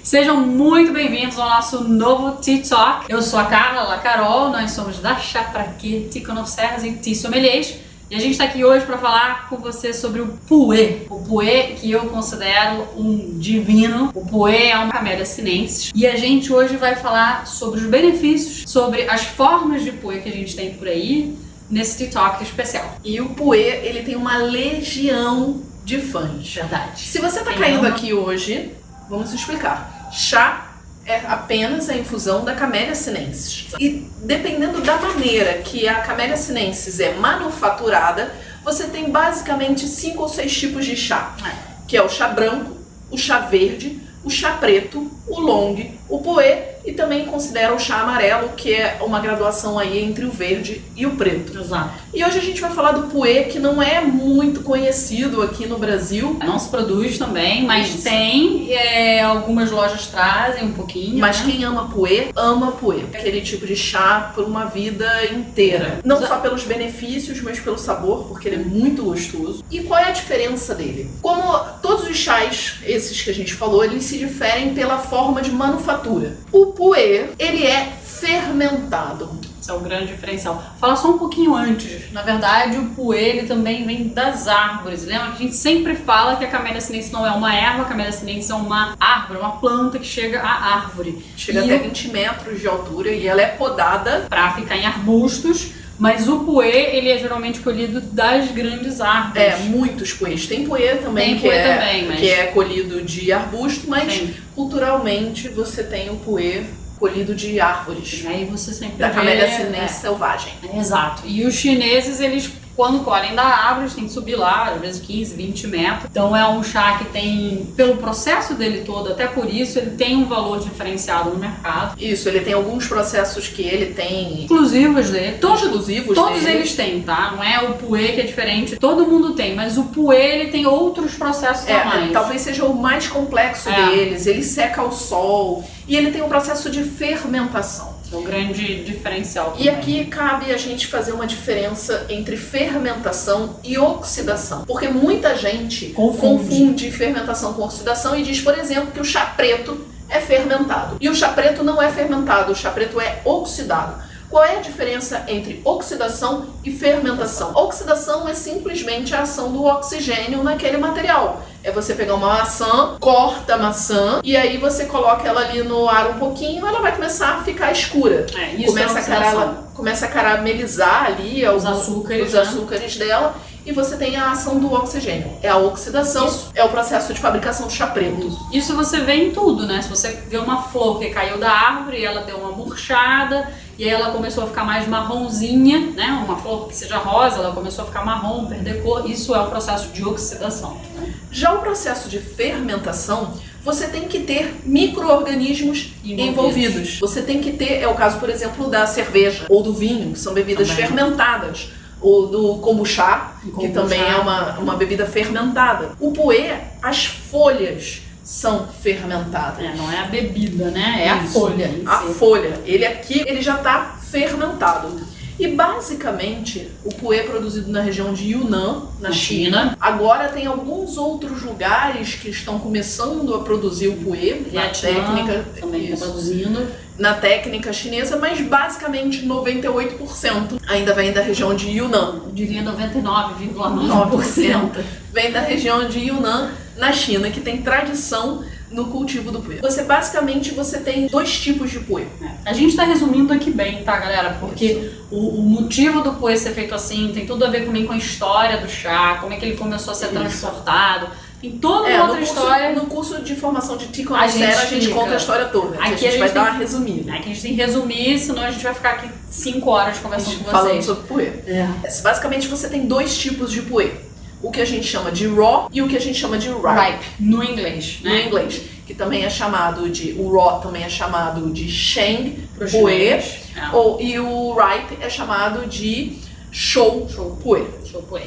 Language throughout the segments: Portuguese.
Sejam muito bem-vindos ao nosso novo Tea Talk. Eu sou a Carla, a Carol, nós somos da Chá Pra Quê, Tea Connoisseurs e Tea Sommeliers. E a gente está aqui hoje para falar com você sobre o Puer. O Puer que eu considero um divino. O Puer é uma Camellia sinensis. E a gente hoje vai falar sobre os benefícios, sobre as formas de Puer que a gente tem por aí, nesse Tea Talk especial. E o Puer, ele tem uma legião de fãs. Verdade. Se você tá caindo aqui hoje, vamos explicar. Chá é apenas a infusão da Camellia sinensis. E dependendo da maneira que a Camellia sinensis é manufaturada, você tem basicamente 5 ou 6 tipos de chá. Que é o chá branco, o chá verde, o chá preto, o long, o Puer e também considera o chá amarelo, que é uma graduação aí entre o verde e o preto. Exato. E hoje a gente vai falar do Puer, que não é muito conhecido aqui no Brasil. Não se produz também, mas Isso. tem, algumas lojas trazem um pouquinho. Mas né? quem ama Puer. Aquele tipo de chá por uma vida inteira. Não só pelos benefícios, mas pelo sabor, porque ele é muito gostoso. E qual é a diferença dele? Como todos os chás, esses que a gente falou, eles se diferem pela forma de manufatura. O Puer, ele é fermentado. Esse é o grande diferencial. Fala só um pouquinho antes. Na verdade, o Puer ele também vem das árvores. Lembra que a gente sempre fala que a Camellia sinensis não é uma erva, a Camellia sinensis é uma árvore, uma planta que chega à árvore. Chega até 20 metros de altura e ela é podada para ficar em arbustos. Mas o Puer, ele é geralmente colhido das grandes árvores. É, muitos Puers. Tem Puer também, que é colhido de arbusto, mas Sim. culturalmente você tem o Puer colhido de árvores. E aí você sempre Da vê, Camellia sinensis selvagem. Exato. E os chineses, eles, quando colhem da árvore, eles têm que subir lá, às vezes 15, 20 metros. Então é um chá que tem, pelo processo dele todo, até por isso, ele tem um valor diferenciado no mercado. Isso, ele tem alguns processos que ele tem Exclusivos dele. exclusivos Todos dele. eles têm, tá? Não é o Puer que é diferente, todo mundo tem. Mas o Puer, ele tem outros processos a mais. Talvez seja o mais complexo deles. Ele seca ao sol e ele tem um processo de fermentação. É o grande diferencial. E aqui cabe a gente fazer uma diferença entre fermentação e oxidação. Porque muita gente confunde fermentação com oxidação e diz, por exemplo, que o chá preto é fermentado. E o chá preto não é fermentado, o chá preto é oxidado. Qual é a diferença entre oxidação e fermentação? Oxidação é simplesmente a ação do oxigênio naquele material. É você pegar uma maçã, corta a maçã e aí você coloca ela ali no ar um pouquinho, ela vai começar a ficar escura. Começa a caramelizar ali os açúcares dela e você tem a ação do oxigênio. É a oxidação, é o processo de fabricação do chá preto. Isso você vê em tudo, né? Se você vê uma flor que caiu da árvore, ela deu uma murchada e aí ela começou a ficar mais marronzinha, né? Uma flor que seja rosa, ela começou a ficar marrom, perder cor. Isso é o processo de oxidação. Já o processo de fermentação, você tem que ter micro-organismos envolvidos. Você tem que ter, é o caso, por exemplo, da cerveja ou do vinho, que são bebidas fermentadas. Ou do kombucha, que também é uma bebida fermentada. O Puer, as folhas são fermentadas. Não é a bebida, né? É a folha. A folha. Ele aqui, ele já está fermentado. E basicamente, o Puer é produzido na região de Yunnan, na China. Agora tem alguns outros lugares que estão começando a produzir o Puer. Também está produzindo. Na técnica chinesa, mas basicamente 98% ainda vem da região de Yunnan. Eu diria 99,9%. Vem da região de Yunnan, na China, que tem tradição no cultivo do Puer. Você tem 2 tipos de Puer. A gente tá resumindo aqui bem, tá, galera? Porque o motivo do Puer ser feito assim tem tudo a ver também com a história do chá, como é que ele começou a ser transportado. Tem toda uma outra história. No curso de formação de Tea Connoisseurs, a gente conta a história toda. Aqui a gente vai dar uma resumida. Aqui a gente tem que resumir, senão a gente vai ficar aqui 5 horas conversando com vocês. Falando sobre Puer. Basicamente você tem 2 tipos de Puer. O que a gente chama de raw e o que a gente chama de ripe. No inglês, né? No inglês. Que também é chamado de... O raw também é chamado de Sheng Puer. E o ripe é chamado de Show Puer.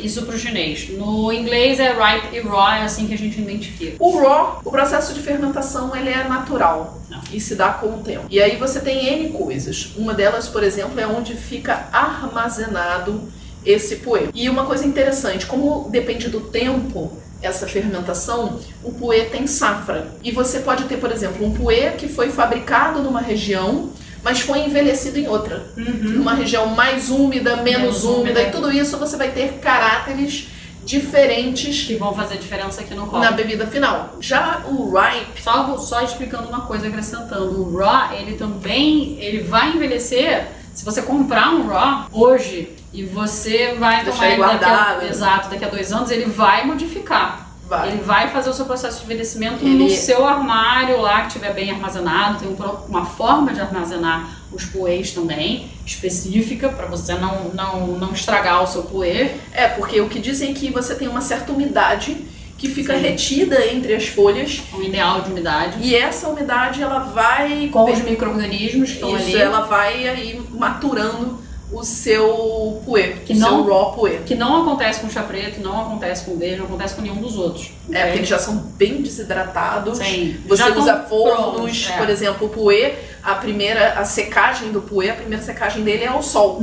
Isso pro chinês. No inglês é ripe e raw, é assim que a gente identifica. O raw, o processo de fermentação, ele é natural. E se dá com o tempo. E aí você tem N coisas. Uma delas, por exemplo, é onde fica armazenado esse Puer. E uma coisa interessante, como depende do tempo essa fermentação, o puê tem safra. E você pode ter, por exemplo, um puê que foi fabricado numa região, mas foi envelhecido em outra. Numa região mais úmida, menos úmida, e tudo isso você vai ter caráteres diferentes que vão fazer diferença aqui no copo. Na bebida final. Já o ripe... Só explicando uma coisa, acrescentando. O raw, ele vai envelhecer. Se você comprar um raw hoje e você vai deixar tomar ele guardado. Daqui a 2 anos, ele vai modificar. Ele vai fazer o seu processo de envelhecimento no seu armário lá, que estiver bem armazenado. Tem uma forma de armazenar os puês também, específica, para você não estragar o seu puê. Porque o que dizem é que você tem uma certa umidade que fica retida entre as folhas. Um ideal de umidade. E essa umidade, ela vai... Com os micro-organismos que estão ali. Ela vai aí maturando o seu puê, seu raw puê. Que não acontece com o chá preto, não acontece com o verde, não acontece com nenhum dos outros. Porque eles já são bem desidratados. Sim. Você usa fornos, por exemplo, o puê, a secagem do puê, a primeira secagem dele é ao sol.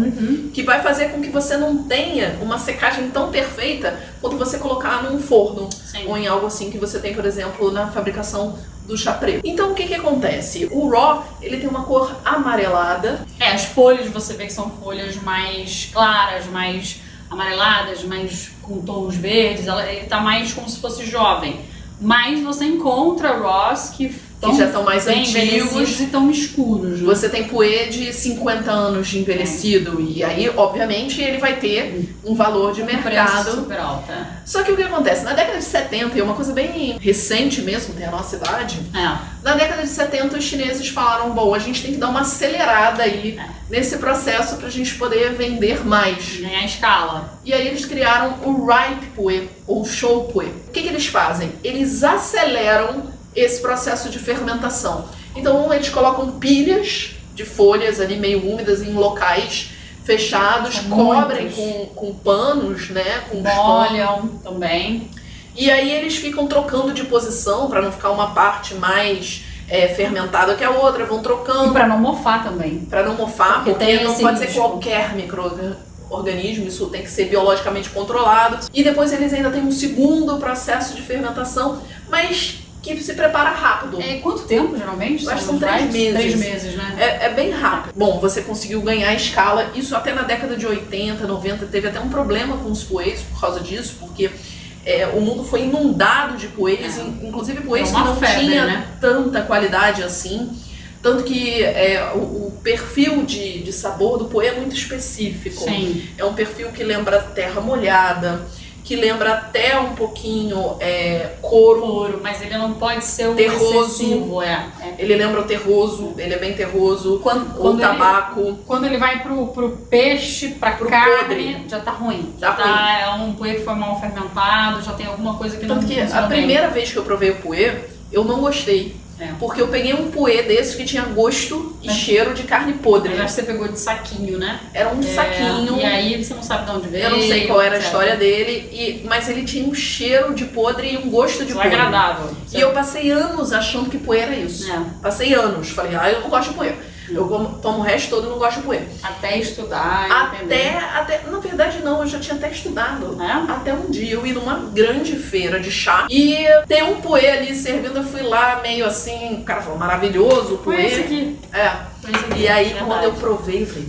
Que vai fazer com que você não tenha uma secagem tão perfeita quanto você colocar num forno. Ou em algo assim que você tem, por exemplo, na fabricação do chá preto. Então o que acontece? O raw, ele tem uma cor amarelada. As folhas você vê que são folhas mais claras, mais amareladas, mais com tons verdes, ele tá mais como se fosse jovem. Mas você encontra raws que já estão mais antigos e estão escuros. Né? Você tem puê de 50 anos de envelhecido e aí, obviamente, ele vai ter um valor de mercado super alto. Só que o que acontece? Na década de 70, e é uma coisa bem recente mesmo, tem a nossa idade, na década de 70 os chineses falaram, bom, a gente tem que dar uma acelerada aí nesse processo pra gente poder vender mais. Ganhar escala. E aí eles criaram o ripe puê, ou show puê. O que eles fazem? Eles aceleram esse processo de fermentação. Então eles colocam pilhas de folhas ali meio úmidas em locais fechados, cobrem com panos, né? Com molham também. E aí eles ficam trocando de posição para não ficar uma parte mais fermentada que a outra, vão trocando. E para não mofar também. Para não mofar, porque não pode ser qualquer micro-organismo, isso tem que ser biologicamente controlado. E depois eles ainda têm um segundo processo de fermentação, mas que se prepara rápido. Quanto tempo, geralmente? Acho que são 3 meses. 3 meses, né? É bem rápido. Bom, você conseguiu ganhar escala. Isso até na década de 80, 90, teve até um problema com os puês por causa disso, porque o mundo foi inundado de puês, inclusive puês que não tinha tanta qualidade assim. Tanto que o perfil de sabor do puê é muito específico. Sim. É um perfil que lembra terra molhada, que lembra até um pouquinho couro, mas ele não pode ser o terroso. Ele lembra o terroso, ele é bem terroso, o tabaco. Quando ele vai pro peixe, pro carne, podre, já tá ruim. É um puê que foi mal fermentado, já tem alguma coisa que não funciona bem. A primeira vez que eu provei o puê, eu não gostei. Porque eu peguei um puê desses que tinha gosto e cheiro de carne podre. Mas acho que você pegou de saquinho, né? Era um saquinho. E aí você não sabe de onde veio. Eu não sei qual era a história dele, mas ele tinha um cheiro de podre e um gosto de podre. Agradável. E eu passei anos achando que puê era isso. Passei anos. Falei, eu não gosto de puê. Eu tomo o resto todo e não gosto de puê. Até estudar, na verdade não, eu já tinha até estudado. Até um dia eu ir numa grande feira de chá e tem um puê ali servindo, eu fui lá meio assim, o cara falou, maravilhoso o puê. Foi esse aqui. E aí quando eu provei, eu falei,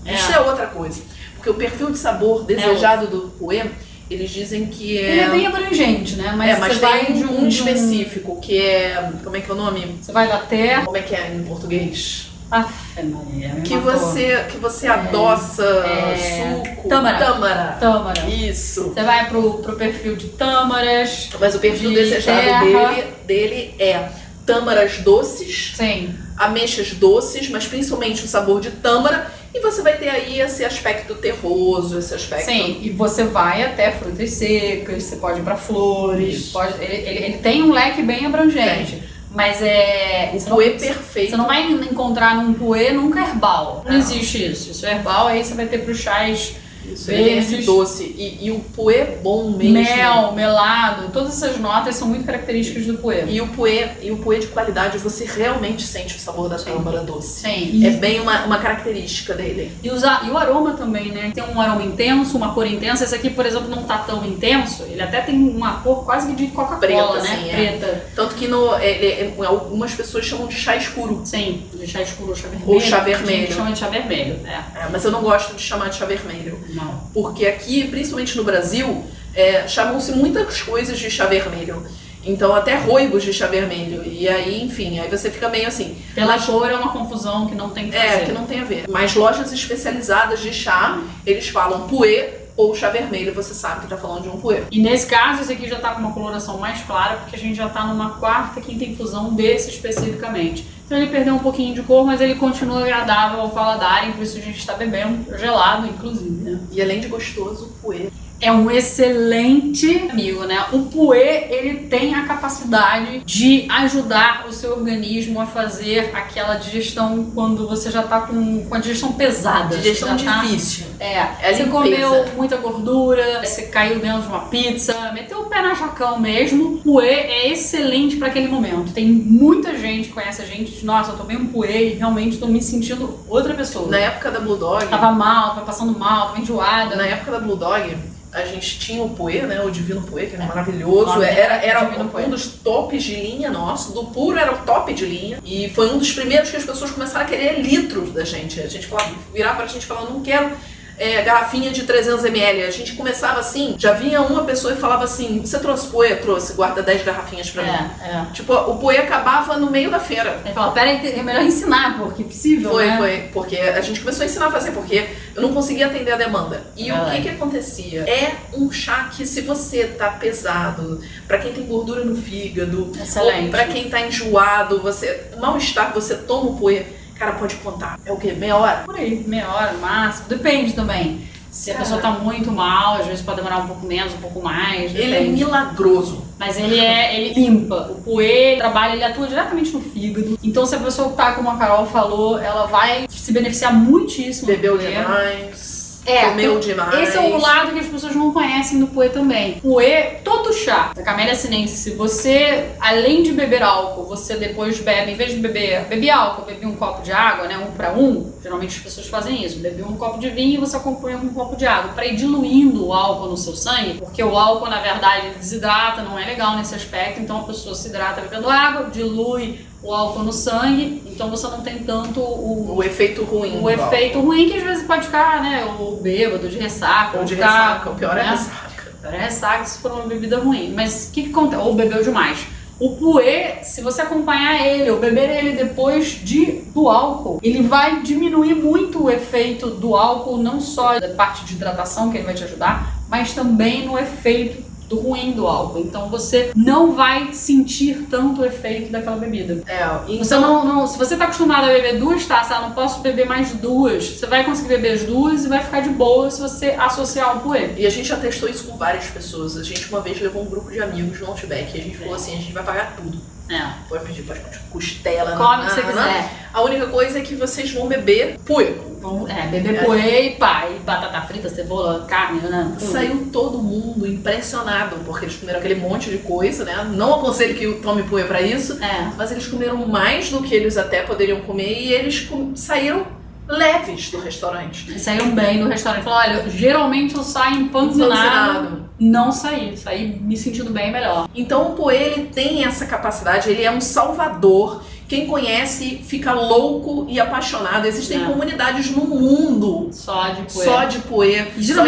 isso é outra coisa. Porque o perfil de sabor desejado do puê, eles dizem que ele é bem abrangente, né? Mas tem um específico, que é, como é que é o nome? Você vai da terra. Como é que é em português? Afe Maria, que você adoça suco. Tâmara. Isso. Você vai pro perfil de tâmaras. Mas o perfil desejado dele é tâmaras doces. Sim. Ameixas doces, mas principalmente o sabor de tâmara. E você vai ter aí esse aspecto terroso, esse aspecto... Sim, e você vai até frutas secas, você pode ir pra flores. Ele tem um leque bem abrangente. Mas o puê perfeito. Você não vai encontrar num puê nunca herbal. Não existe isso. Isso é herbal, aí você vai ter pros chás Isso, ele tem esse doce. E o puê bom mesmo. Mel, melado, todas essas notas são muito características do puê. E o puê de qualidade, você realmente sente o sabor da tâmara doce. Sim. É bem uma característica dele. E o aroma também, né? Tem um aroma intenso, uma cor intensa. Esse aqui, por exemplo, não tá tão intenso. Ele até tem uma cor quase que de Coca-Cola, né? Assim, Preta. Tanto que algumas pessoas chamam de chá escuro. Sim, de chá escuro ou chá vermelho. Ou chá vermelho. A gente chama de chá vermelho, mas eu não gosto de chamar de chá vermelho. Não. Porque aqui, principalmente no Brasil, chamam-se muitas coisas de chá vermelho. Então até roibos de chá vermelho. E aí, enfim, aí você fica meio assim. Pela cor é uma confusão que não tem que fazer. Que não tem a ver. Mas lojas especializadas de chá, eles falam puê ou chá vermelho, você sabe que tá falando de um puê. E nesse caso, esse aqui já tá com uma coloração mais clara, porque a gente já tá numa quarta, quinta infusão desse especificamente. Então ele perdeu um pouquinho de cor, mas ele continua agradável ao paladar, e por isso a gente está bebendo gelado, inclusive, né? E além de gostoso, o puê é um excelente amigo, né? O puê, ele tem a capacidade de ajudar o seu organismo a fazer aquela digestão quando você já tá com a digestão pesada. Digestão difícil. Você comeu muita gordura, você caiu dentro de uma pizza, meteu o pé na jacão mesmo. O puê é excelente para aquele momento. Tem muita gente que conhece a gente e diz, nossa, eu tomei um puê e realmente tô me sentindo outra pessoa. Na época da Blue Dog... Tava mal, tava passando mal, tava enjoada. Na época da Blue Dog... A gente tinha o puê, né? O Divino Puê, que era maravilhoso. Era um dos tops de linha nosso. Do puro era o top de linha. E foi um dos primeiros que as pessoas começaram a querer litros da gente. A gente virava pra gente e falava, não quero garrafinha de 300 ml. A gente começava assim, já vinha uma pessoa e falava assim, você trouxe puê? Trouxe, guarda 10 garrafinhas pra mim. Tipo, o puê acabava no meio da feira. Ele falou, peraí, é melhor ensinar, porque é possível, né? Foi, porque a gente começou a ensinar a fazer, porque eu não conseguia atender a demanda. E o que acontecia? É um chá que, se você tá pesado, pra quem tem gordura no fígado, excelente. Ou pra quem tá enjoado, mal-estar, você toma o puê, cara, pode contar. É o quê? Meia hora? Por aí, meia hora no máximo. Depende também. Se a pessoa tá muito mal, às vezes pode demorar um pouco menos, um pouco mais. Depende. Ele é milagroso. Mas ele limpa. O puê ele atua diretamente no fígado. Então, se a pessoa tá, como a Carol falou, ela vai se beneficiar muitíssimo. Bebeu demais. Comeu demais. Esse é o lado que as pessoas não conhecem do puê também. Puê, todo chá da Camellia sinensis, se você, além de beber álcool, você depois bebe, em vez de beber álcool, beber um copo de água, né, 1 para 1, geralmente as pessoas fazem isso, beber um copo de vinho e você acompanha com um copo de água, para ir diluindo o álcool no seu sangue, porque o álcool, na verdade, desidrata, não é legal nesse aspecto, então a pessoa se hidrata bebendo água, dilui o álcool no sangue, então você não tem tanto o efeito ruim. O efeito ruim que às vezes pode ficar, né, o bêbado, de ressaca. Ou de ressaca, o pior é a ressaca. O pior é a ressaca se for uma bebida ruim. Mas o que acontece? Ou bebeu demais. O puê, se você acompanhar ele ou beber ele depois do álcool, ele vai diminuir muito o efeito do álcool, não só da parte de hidratação, que ele vai te ajudar, mas também no efeito do ruim do álcool. Então você não vai sentir tanto o efeito daquela bebida. Você se você tá acostumado a beber 2 taças, não posso beber mais 2. Você vai conseguir beber as 2 e vai ficar de boa se você associar o puê. E a gente já testou isso com várias pessoas. A gente uma vez levou um grupo de amigos no Outback e a gente falou assim, a gente vai pagar tudo. Pode pedir, pode costela, come o que você quiser. A única coisa é que vocês vão beber puê. Beber puê e batata frita, cebola, carne, né? Saiu todo mundo impressionado, porque eles comeram aquele monte de coisa, né? Não aconselho que tome puê pra isso, mas eles comeram mais do que eles até poderiam comer e eles saíram leves do restaurante. Saíram bem do restaurante. Falaram, olha, geralmente eu saio empanzinado. Não saí me sentindo bem melhor. Então o puê, ele tem essa capacidade, ele é um salvador. Quem conhece fica louco e apaixonado. Existem comunidades no mundo só de puê, só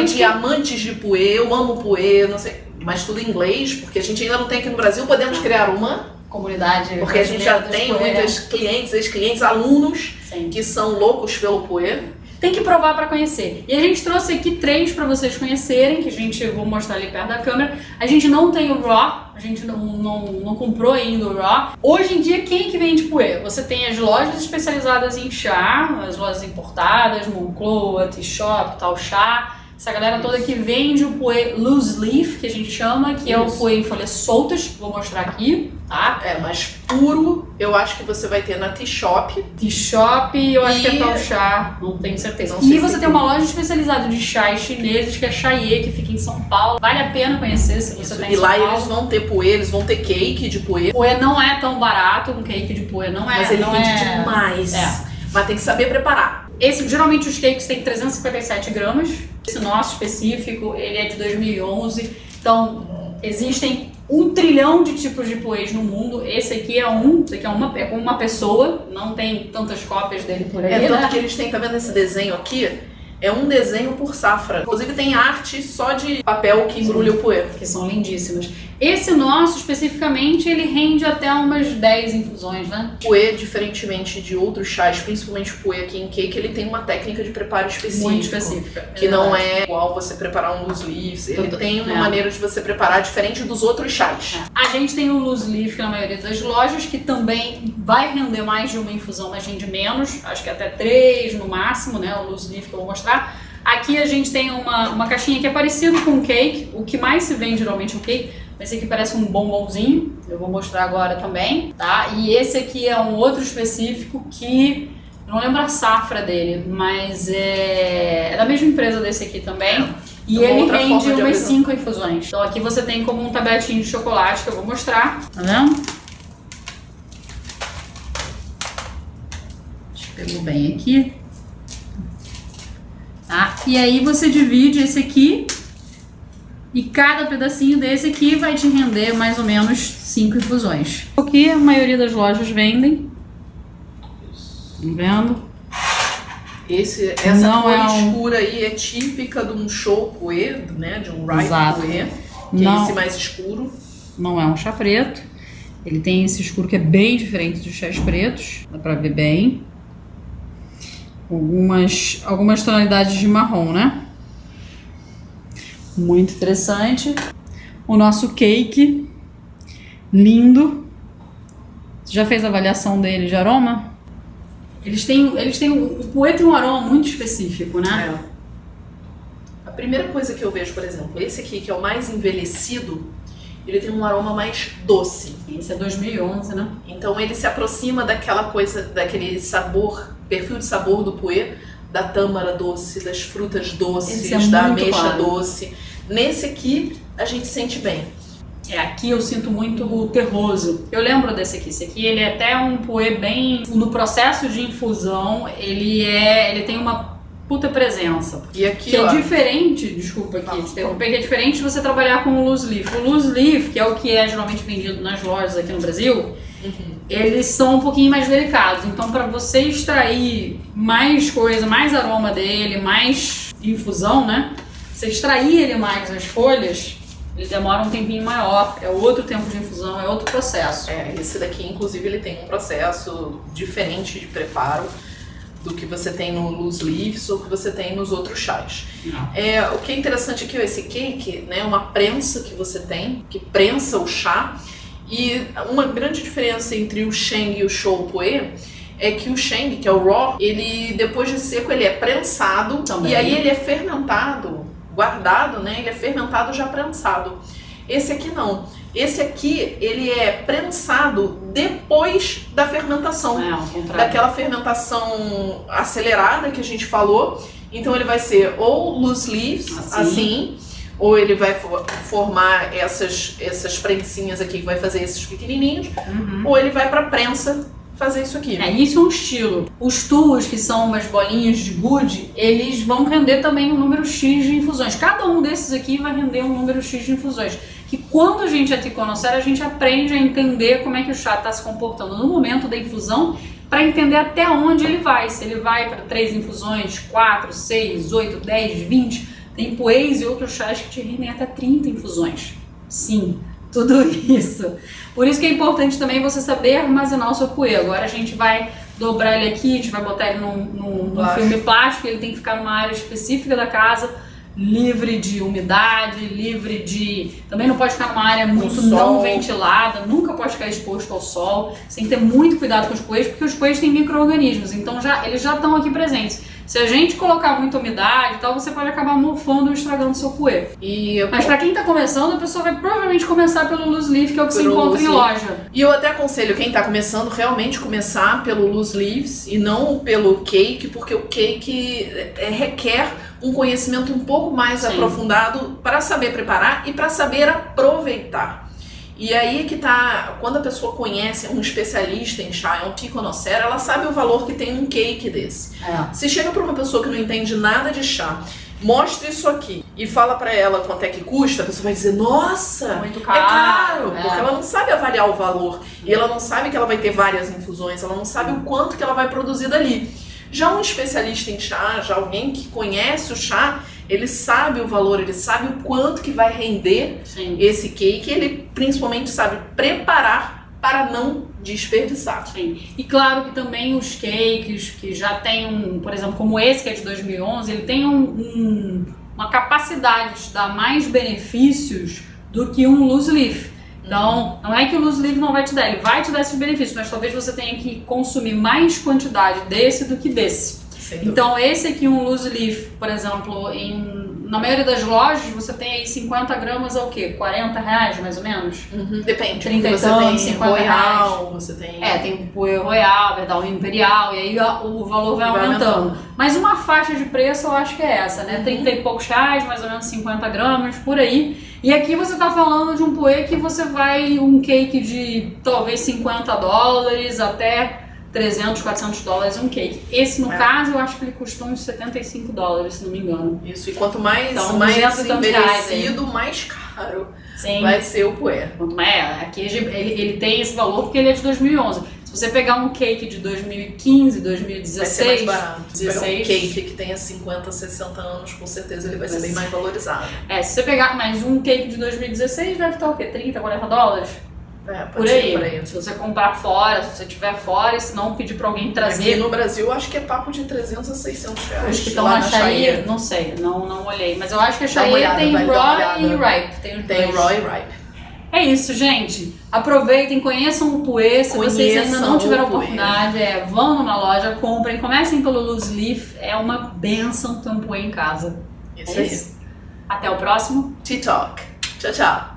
de amantes de puê. Eu amo puê, não sei, mas tudo em inglês, porque a gente ainda não tem aqui no Brasil. Podemos criar uma comunidade, porque a gente já tem muitos clientes, ex-clientes, alunos que são loucos pelo puê. Tem que provar para conhecer. E a gente trouxe aqui 3 para vocês conhecerem, que vou mostrar ali perto da câmera. A gente não tem o Raw, a gente não comprou ainda o Raw. Hoje em dia, quem que vende puê? Você tem as lojas especializadas em chá, as lojas importadas, Moncloa, Tea Shop, Tal Chá. Essa galera toda que vende o Puer loose leaf, que a gente chama, que é o Puer em folhas soltas, vou mostrar aqui, tá? Mas puro, eu acho que você vai ter na Tea Shop. Tea Shop, eu acho que é Tal Chá, não tenho certeza. Não sei E você tem uma loja especializada de chás chineses, que é Chaie, que fica em São Paulo. Vale a pena conhecer se você tá em E São lá Paulo. eles vão ter Puer, eles vão ter cake de Puer. Puer não é tão barato, um cake de Puer não é. Mas ele não rende é... demais. Mas tem que saber preparar. Geralmente os cakes têm 357 gramas. Esse nosso específico, ele é de 2011. Então, existem 1 trilhão de tipos de puês no mundo. Esse aqui é é com uma pessoa. Não tem tantas cópias dele por aí, Tanto né? que eles têm, tá vendo esse desenho aqui? É um desenho por safra. Inclusive tem arte só de papel que embrulha o puer. Que são lindíssimas. Esse nosso, especificamente, ele rende até umas 10 infusões, né? O puer, diferentemente de outros chás, principalmente o puer aqui em cake, ele tem uma técnica de preparo específica. Muito específica. Que não é igual você preparar um loose leaves. Ele tem uma maneira de você preparar diferente dos outros chás. A gente tem o loose leaf na maioria das lojas, que também vai render mais de uma infusão, mas rende menos. Acho que até 3 no máximo, né? O loose leaf que eu vou mostrar. Aqui a gente tem uma caixinha que é parecida com o cake. O que mais se vende geralmente é o cake. Esse aqui parece um bombonzinho. Eu vou mostrar agora também, tá? E esse aqui é um outro específico que... eu não lembro a safra dele, mas é da mesma empresa desse aqui também. E ele rende umas 5 infusões. Então aqui você tem como um tabletinho de chocolate que eu vou mostrar. Tá vendo? Deixa eu pegar bem aqui. Tá? E aí você divide esse aqui e cada pedacinho desse aqui vai te render mais ou menos 5 infusões. Aqui a maioria das lojas vendem. Estão vendo? Essa cor escura aí é típica de um show puer, né? De um ripe puer, que é esse mais escuro. Não é um chá preto. Ele tem esse escuro que é bem diferente dos chás pretos. Dá pra ver bem. Algumas tonalidades de marrom, né? Muito interessante. O nosso cake, lindo. Você já fez a avaliação dele de aroma? O puer tem um aroma muito específico, né? A primeira coisa que eu vejo, por exemplo, esse aqui que é o mais envelhecido, ele tem um aroma mais doce. Esse é 2011, né? Então ele se aproxima daquela coisa, daquele sabor, perfil de sabor do puer, da tâmara doce, das frutas doces, da ameixa doce. Nesse aqui a gente sente bem. Aqui eu sinto muito o terroso. Eu lembro desse aqui. Esse aqui ele é até um puer bem... no processo de infusão, ele tem uma puta presença. E aqui, que é diferente, desculpa aqui, que é diferente de você trabalhar com o loose leaf. O loose leaf, que é o que é geralmente vendido nas lojas aqui no Brasil, eles são um pouquinho mais delicados. Então, para você extrair mais coisa, mais aroma dele, mais infusão, né? Você extrair ele mais das folhas, ele demora um tempinho maior, é outro tempo de infusão, é outro processo. Esse daqui, inclusive, ele tem um processo diferente de preparo do que você tem no loose leaves ou que você tem nos outros chás. O que é interessante aqui, esse cake, né, uma prensa que você tem, que prensa o chá. E uma grande diferença entre o Sheng e o Show Puer é que o Sheng, que é o raw, ele depois de seco ele é prensado também. E aí ele é fermentado, guardado, né? Ele é fermentado já prensado. Esse aqui não. Esse aqui ele é prensado depois da fermentação, daquela fermentação acelerada que a gente falou. Então ele vai ser ou loose leaves, assim ou ele vai formar essas prensinhas aqui que vai fazer esses pequenininhos, ou ele vai para prensa fazer isso aqui. Isso é um estilo. Os tubos, que são umas bolinhas de gude, eles vão render também um número X de infusões. Cada um desses aqui vai render um número X de infusões. Que quando a gente é triconoceira, a gente aprende a entender como é que o chá está se comportando no momento da infusão, para entender até onde ele vai. Se ele vai para 3 infusões, 4, 6, 8, 10, 20... Tem puês e outros chás que te rendem até 30 infusões. Sim, tudo isso. Por isso que é importante também você saber armazenar o seu puer. Agora a gente vai dobrar ele aqui, a gente vai botar ele num filme plástico, ele tem que ficar numa área específica da casa, livre de umidade, livre de... Também não pode ficar numa área muito não ventilada, nunca pode ficar exposto ao sol. Você tem que ter muito cuidado com os puês, porque os puês têm micro-organismos, então eles já estão aqui presentes. Se a gente colocar muita umidade e tal, você pode acabar mofando ou estragando o seu puer. Mas pra quem tá começando, a pessoa vai provavelmente começar pelo loose leaf, que é o que você encontra em loja. E eu até aconselho quem tá começando realmente começar pelo loose leaves e não pelo cake, porque o cake requer um conhecimento um pouco mais aprofundado para saber preparar e para saber aproveitar. E aí que tá, quando a pessoa conhece um especialista em chá, é um tea connoisseur, ela sabe o valor que tem um cake desse. Se chega para uma pessoa que não entende nada de chá, mostra isso aqui e fala pra ela quanto é que custa, a pessoa vai dizer, nossa, muito caro, é caro, porque ela não sabe avaliar o valor e ela não sabe que ela vai ter várias infusões, ela não sabe o quanto que ela vai produzir dali. Já um especialista em chá, já alguém que conhece o chá, ele sabe o valor, ele sabe o quanto que vai render esse cake, ele principalmente sabe preparar para não desperdiçar. Sim. E claro que também os cakes que já tem por exemplo, como esse que é de 2011, ele tem uma capacidade de dar mais benefícios do que um loose leaf. Então, não é que o loose leaf não vai te dar, ele vai te dar esses benefícios, mas talvez você tenha que consumir mais quantidade desse do que desse. Então, esse aqui, um loose leaf, por exemplo, na maioria das lojas, você tem aí 50 gramas, é o quê? 40 reais, mais ou menos? Depende. 30 e você tanto, tem 50 Royal, reais. você tem... tem o Puer Royal, o Imperial, e aí o valor vai aumentando. Mas uma faixa de preço eu acho que é essa, né? 30 e poucos reais, mais ou menos 50 gramas, por aí. E aqui você tá falando de um Puer que você vai, um cake de talvez 50 dólares até 300, 400 dólares um cake. Esse, no caso, eu acho que ele custou uns 75 dólares, se não me engano. Isso, e quanto mais, então, mais envelhecido, mais caro vai ser o Puer. Quanto mais, aqui ele tem esse valor porque ele é de 2011. Se você pegar um cake de 2015, 2016... Vai ser mais barato. Se pegar um cake que tenha 50, 60 anos, com certeza ele vai ser bem mais valorizado. Se você pegar mais um cake de 2016, deve estar o quê? 30, 40 dólares? Por aí. Se você comprar fora, se você tiver fora, e se não pedir pra alguém trazer. Aqui no Brasil, acho que é papo de 300 a 600 reais. Os que estão na Shire, não sei, não olhei. Mas eu acho que a Shire tem Raw e Ripe. Tem Raw e Ripe. É isso, gente. Aproveitem, conheçam o Puer. Se vocês ainda não tiveram oportunidade, vão numa loja, comprem, comecem pelo loose leaf. É uma bênção ter um Puer em casa. Isso aí. Até o próximo Tea Talk. Tchau, tchau.